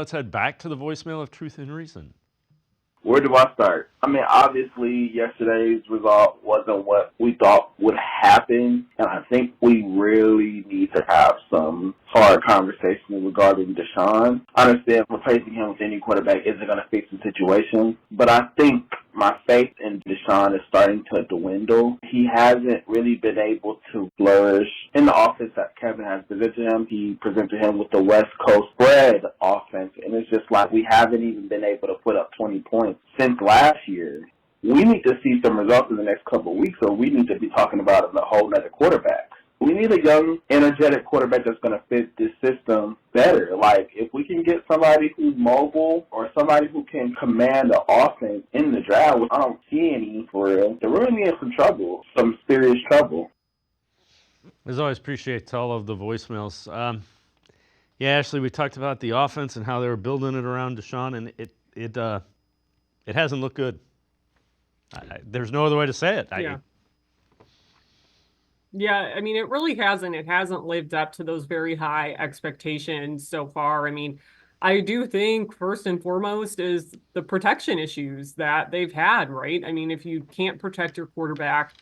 Let's head back to the voicemail of Truth and Reason. Where do I start? I mean, obviously, yesterday's result wasn't what we thought would happen, and I think we really need to have some hard conversations regarding Deshaun. I understand replacing him with any quarterback isn't going to fix the situation, but I think my faith in Deshaun is starting to dwindle. He hasn't really been able to flourish in the offense that Kevin has presented him. He presented him with the West Coast spread offense, and it's just like we haven't even been able to put up 20 points since last year. We need to see some results in the next couple of weeks, or we need to be talking about a whole nother quarterback. We need a young, energetic quarterback that's going to fit this system better. Like, if we can get somebody who's mobile or somebody who can command the offense in the draft, which I don't see any for real, they're really in some trouble, some serious trouble. As always, appreciate all of the voicemails. Yeah, Ashley, we talked about the offense and how they were building it around Deshaun, and it hasn't looked good. There's no other way to say it. Yeah. Yeah, I mean, it really hasn't. It hasn't lived up to those very high expectations so far. I mean, I do think first and foremost is the protection issues that they've had, right? I mean, if you can't protect your quarterback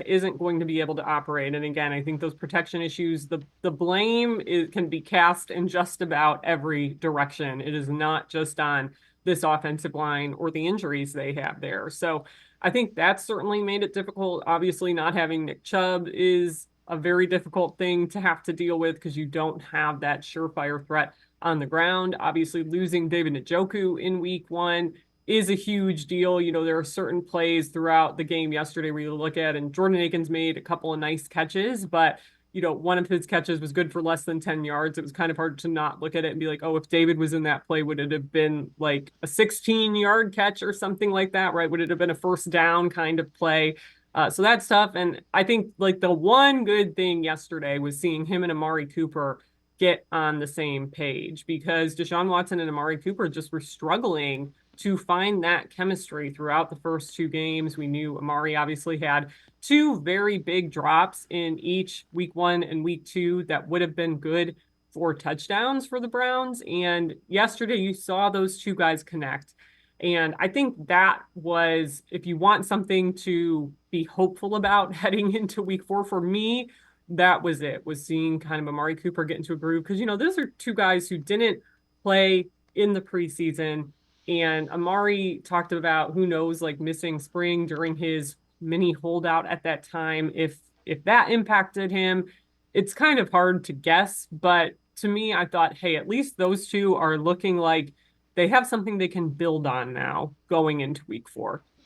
isn't going to be able to operate. And again, I think those protection issues, the blame can be cast in just about every direction. It is not just on this offensive line or the injuries they have there. So I think that's certainly made it difficult. Obviously, not having Nick Chubb is a very difficult thing to have to deal with because you don't have that surefire threat on the ground. Obviously, losing David Njoku in week one is a huge deal. You know, there are certain plays throughout the game yesterday where you look at, and Jordan Akins made a couple of nice catches, but you know, one of his catches was good for less than 10 yards. It was kind of hard to not look at it and be like, oh, if David was in that play, would it have been like a 16-yard catch or something like that, right? Would it have been a first down kind of play? So that's tough. And I think like the one good thing yesterday was seeing him and Amari Cooper get on the same page, because Deshaun Watson and Amari Cooper just were struggling to find that chemistry throughout the first two games. We knew Amari obviously had two very big drops in each week one and week two that would have been good for touchdowns for the Browns. And yesterday you saw those two guys connect. And I think that was, if you want something to be hopeful about heading into week four, for me, that was it, was seeing kind of Amari Cooper get into a groove. Because, you know, those are two guys who didn't play in the preseason. And Amari talked about, who knows, like missing spring during his mini holdout at that time. If that impacted him, it's kind of hard to guess. But to me, I thought, hey, at least those two are looking like they have something they can build on now going into week four.